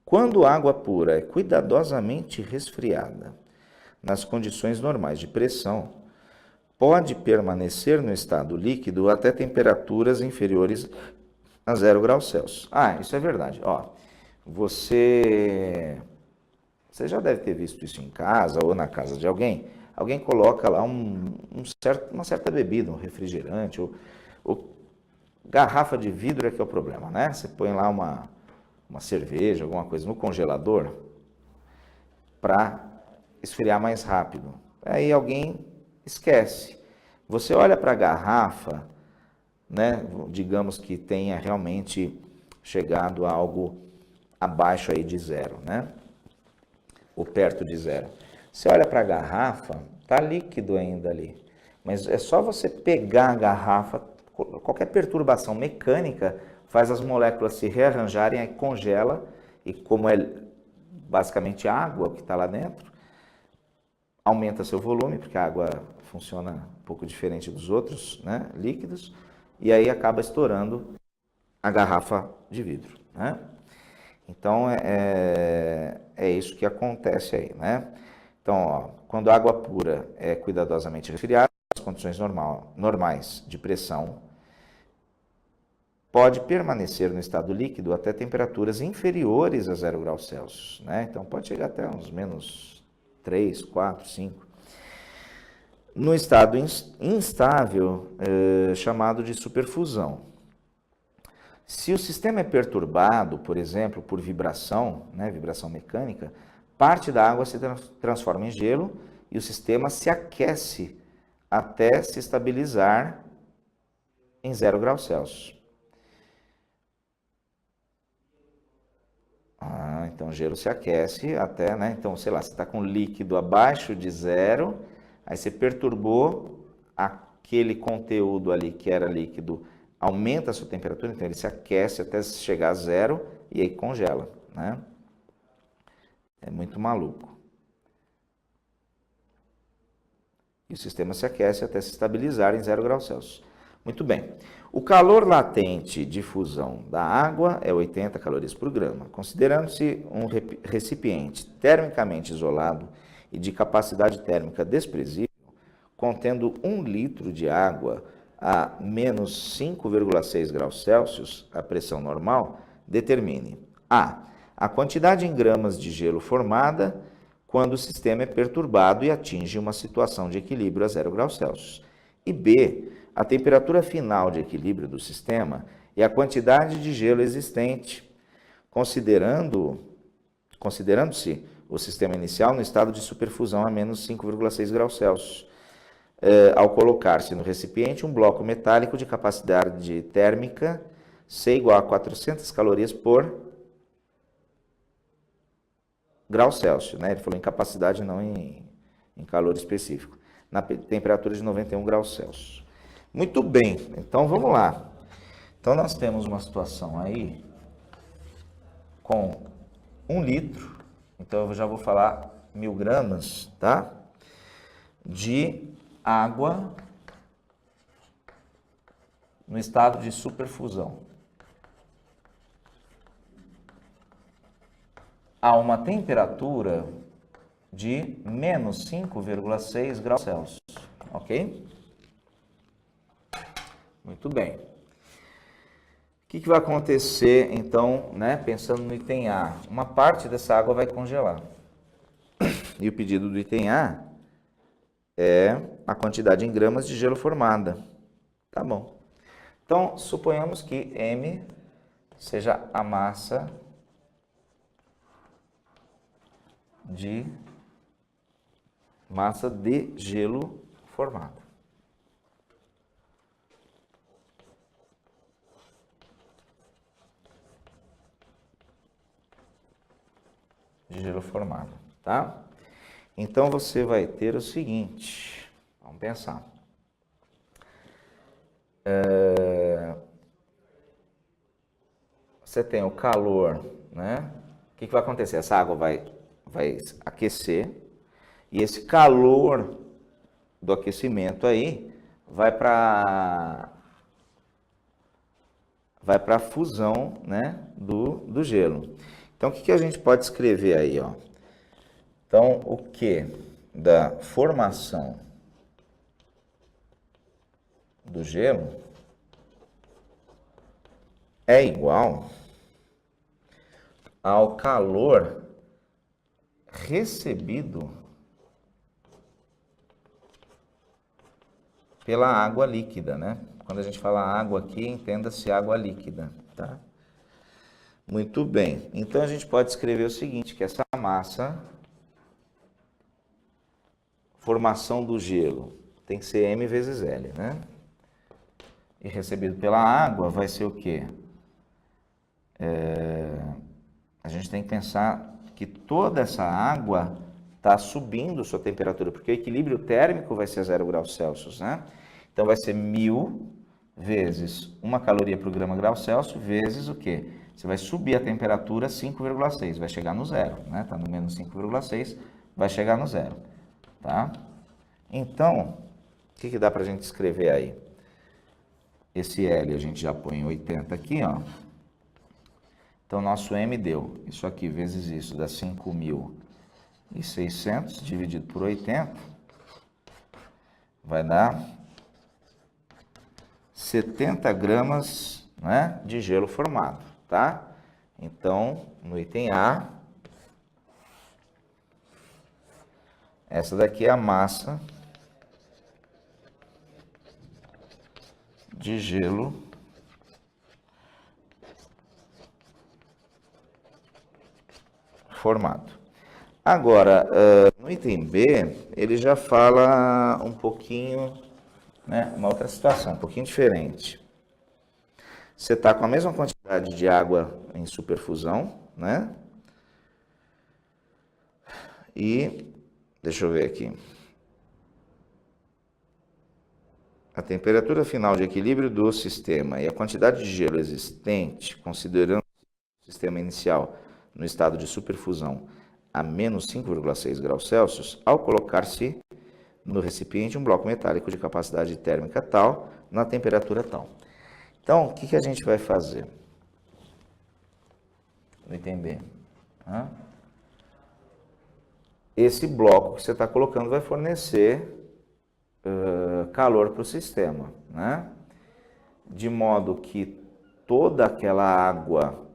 Quando a água pura é cuidadosamente resfriada nas condições normais de pressão, pode permanecer no estado líquido até temperaturas inferiores a 0 graus Celsius. Isso é verdade. Você já deve ter visto isso em casa ou na casa de alguém. Alguém coloca lá uma certa bebida, um refrigerante, ou garrafa de vidro é que é o problema, né? Você põe lá uma cerveja, alguma coisa no congelador para esfriar mais rápido. Aí alguém esquece. Você olha para a garrafa, né? Digamos que tenha realmente chegado a algo abaixo aí de 0, né? Ou perto de 0. Você olha para a garrafa, tá líquido ainda ali. Mas é só você pegar a garrafa, qualquer perturbação mecânica faz as moléculas se rearranjarem, aí congela, e como é basicamente água o que está lá dentro, aumenta seu volume, porque a água funciona um pouco diferente dos outros, né, líquidos, e aí acaba estourando a garrafa de vidro, né? Então, é isso que acontece aí, né? Então, quando a água pura é cuidadosamente resfriada, nas condições normais de pressão, pode permanecer no estado líquido até temperaturas inferiores a 0 graus Celsius, né? Então, pode chegar até uns menos 3, 4, 5. No estado instável, chamado de superfusão. Se o sistema é perturbado, por exemplo, por vibração, né, vibração mecânica, parte da água se transforma em gelo e o sistema se aquece até se estabilizar em 0 graus Celsius. Então o gelo se aquece até, né? Então, sei lá, você está com líquido abaixo de 0, aí você perturbou aquele conteúdo ali que era líquido, aumenta a sua temperatura, então ele se aquece até chegar a 0 e aí congela, né? É muito maluco. E o sistema se aquece até se estabilizar em 0 graus Celsius. Muito bem. O calor latente de fusão da água é 80 calorias por grama. Considerando-se um recipiente termicamente isolado e de capacidade térmica desprezível, contendo 1 litro de água a menos 5,6 graus Celsius, a pressão normal, determine a quantidade em gramas de gelo formada quando o sistema é perturbado e atinge uma situação de equilíbrio a 0 graus Celsius. E B, a temperatura final de equilíbrio do sistema e a quantidade de gelo existente, considerando-se o sistema inicial no estado de superfusão a menos 5,6 graus Celsius. Ao colocar-se no recipiente um bloco metálico de capacidade térmica C igual a 400 calorias por grau Celsius, né? Ele falou em capacidade, não em calor específico, na temperatura de 91 graus Celsius. Muito bem, então vamos lá. Então nós temos uma situação aí com 1 litro, então eu já vou falar 1000 gramas, tá? De água no estado de superfusão a uma temperatura de menos 5,6 graus Celsius, ok? Muito bem. O que vai acontecer, então, né, pensando no item A? Uma parte dessa água vai congelar. E o pedido do item A é a quantidade em gramas de gelo formada. Tá bom. Então, suponhamos que M seja a massa de gelo formada. De gelo formado, tá? Então você vai ter o seguinte, vamos pensar. Você tem o calor, né? O que vai acontecer? Essa água vai aquecer e esse calor do aquecimento aí vai para a fusão, né, do gelo. Então, o que a gente pode escrever aí, ó? Então, o Q da formação do gelo é igual ao calor recebido pela água líquida, né? Quando a gente fala água aqui, entenda-se água líquida, tá? Muito bem. Então, a gente pode escrever o seguinte, que essa massa, formação do gelo, tem que ser M vezes L, né? E recebido pela água vai ser o quê? A gente tem que pensar que toda essa água está subindo sua temperatura, porque o equilíbrio térmico vai ser 0 graus Celsius, né? Então, vai ser 1000 vezes 1 caloria por grama grau Celsius, vezes o quê? Você vai subir a temperatura 5,6, vai chegar no zero, né? Está no menos 5,6, vai chegar no zero, tá? Então, o que dá para a gente escrever aí? Esse L a gente já põe 80 aqui, ó. Então, nosso M deu isso aqui vezes isso, dá 5.600 dividido por 80, vai dar 70 gramas, né, de gelo formado, tá? Então, no item A, essa daqui é a massa de gelo formado. Agora, no item B, ele já fala um pouquinho, né, uma outra situação, um pouquinho diferente. Você está com a mesma quantidade de água em superfusão, né? E, deixa eu ver aqui. A temperatura final de equilíbrio do sistema e a quantidade de gelo existente, considerando o sistema inicial no estado de superfusão a menos 5,6 graus Celsius, ao colocar-se no recipiente um bloco metálico de capacidade térmica tal, na temperatura tal. Então, o que a gente vai fazer? Não entender? Esse bloco que você está colocando vai fornecer calor para o sistema, né? De modo que toda aquela água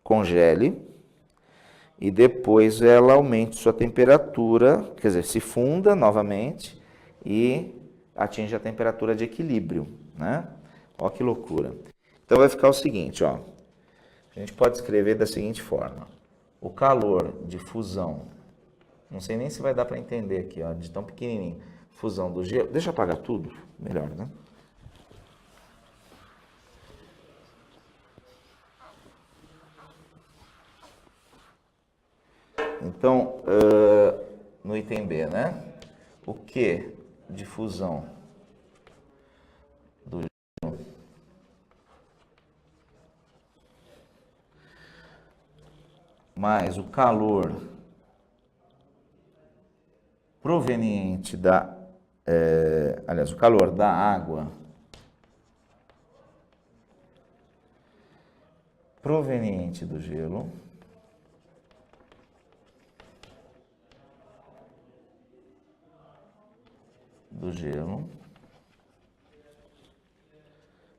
congele e depois ela aumente sua temperatura, quer dizer, se funda novamente e atinge a temperatura de equilíbrio, né? Ó que loucura. Então vai ficar o seguinte, ó. A gente pode escrever da seguinte forma: o calor de fusão, não sei nem se vai dar para entender aqui, ó, de tão pequenininho, fusão do gelo. Deixa eu apagar tudo, melhor, né? Então, no item B, né? O Q de fusão do gelo mais o calor proveniente da, o calor da água proveniente do gelo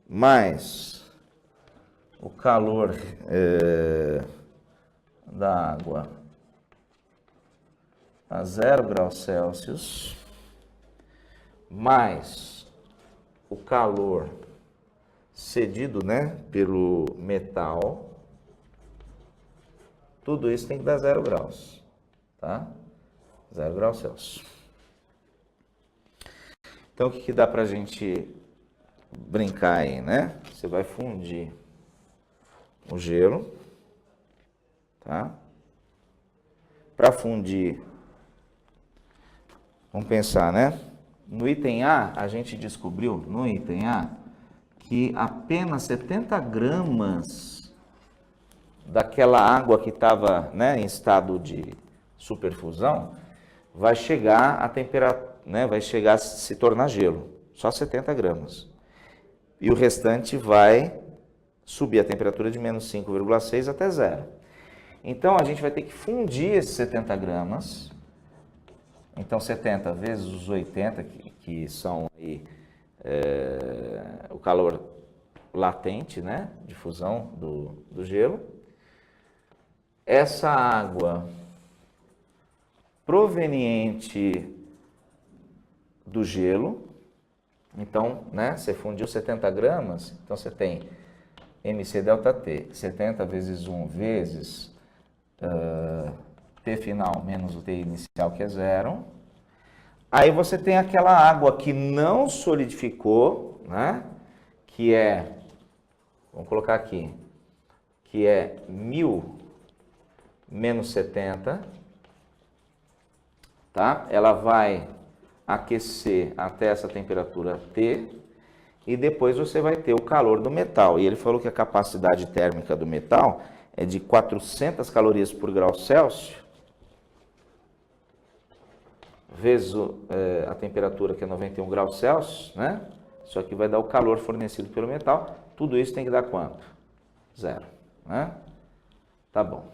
mais o calor da água a 0 graus Celsius, mais o calor cedido, né, pelo metal, tudo isso tem que dar 0 graus, tá? 0 graus Celsius. Então, o que dá para a gente brincar aí, né? Você vai fundir o gelo, tá? Para fundir, vamos pensar, né? No item A, a gente descobriu, no item A, que apenas 70 gramas daquela água que estava, né, em estado de superfusão vai chegar a temperatura, né, vai chegar a se tornar gelo, só 70 gramas. E o restante vai subir a temperatura de menos 5,6 até zero. Então, a gente vai ter que fundir esses 70 gramas. Então, 70 vezes os 80, que são aí, o calor latente, né, de fusão do gelo. Essa água proveniente do gelo, então, né, você fundiu 70 gramas, então você tem MC delta T, 70 vezes 1 vezes T final menos o T inicial, que é zero. Aí você tem aquela água que não solidificou, né, que é, vamos colocar aqui, que é 1000 menos 70, tá? Ela vai aquecer até essa temperatura T e depois você vai ter o calor do metal. E ele falou que a capacidade térmica do metal é de 400 calorias por grau Celsius, vezes a temperatura, que é 91 graus Celsius, né? Isso aqui vai dar o calor fornecido pelo metal. Tudo isso tem que dar quanto? Zero, né? Tá bom.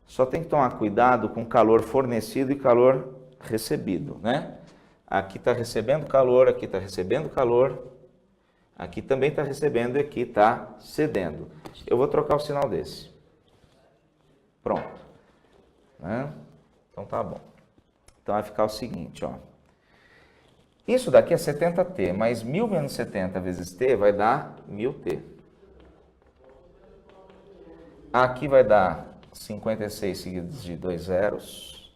Só tem que tomar cuidado com calor fornecido e calor recebido, né? Aqui está recebendo calor, aqui está recebendo calor, aqui também está recebendo e aqui está cedendo. Eu vou trocar o sinal desse. Pronto. Né? Então tá bom. Então vai ficar o seguinte, ó. Isso daqui é 70T, mas 1000 menos 70 vezes T vai dar 1000T. Aqui vai dar 56 seguidos de 2 zeros.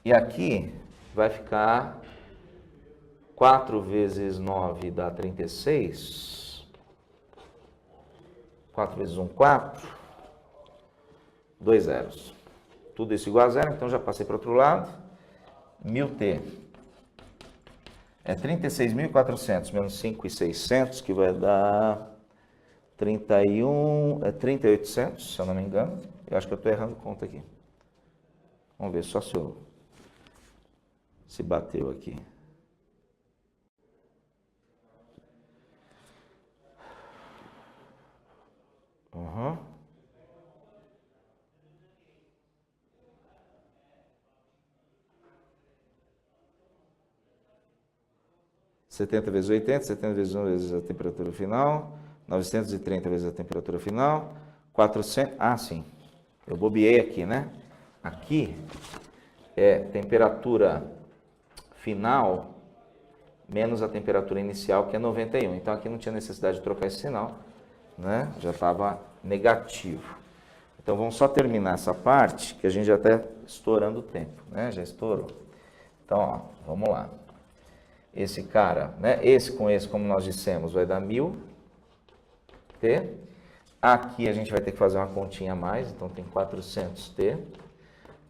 E aqui vai ficar 4 vezes 9 dá 36. 4 vezes 1, 4. 2 zeros. Tudo isso igual a zero, então já passei para o outro lado. 1000T. É 36.400 menos 5.600, que vai dar 3800, se eu não me engano. Eu acho que eu estou errando conta aqui. Vamos ver só se bateu aqui. Uhum. (70 vezes 80, 70 vezes 1 vezes a temperatura final, 930 vezes a temperatura final, 400... Ah, sim, eu bobeei aqui, né? Aqui é temperatura final menos a temperatura inicial, que é 91. Então, aqui não tinha necessidade de trocar esse sinal, né? Já estava negativo. Então, vamos só terminar essa parte, que a gente já está estourando o tempo, né? Já estourou. Então, ó, vamos lá. Esse cara, né? Esse com esse, como nós dissemos, vai dar 1000T. Aqui a gente vai ter que fazer uma continha a mais, então tem 400T.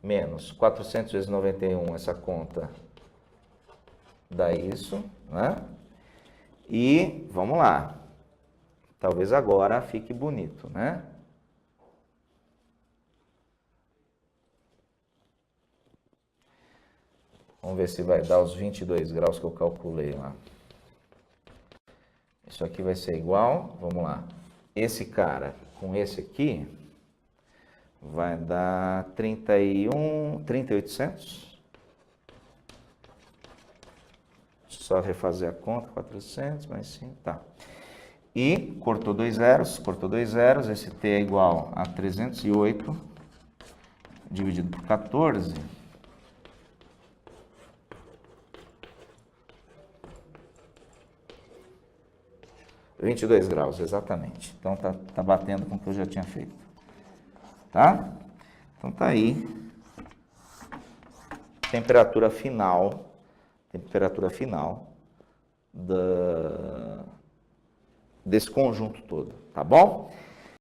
Menos 400 vezes 91, essa conta dá isso, né? E vamos lá. Talvez agora fique bonito, né? Vamos ver se vai dar os 22 graus que eu calculei lá. Isso aqui vai ser igual, vamos lá. Esse cara com esse aqui vai dar 3.800. Só refazer a conta, 400 mais 5, tá. E cortou 2 zeros, esse T é igual a 308 dividido por 14. 22 graus, exatamente. Então, tá batendo com o que eu já tinha feito. Tá? Então, tá aí. Temperatura final desse conjunto todo, tá bom?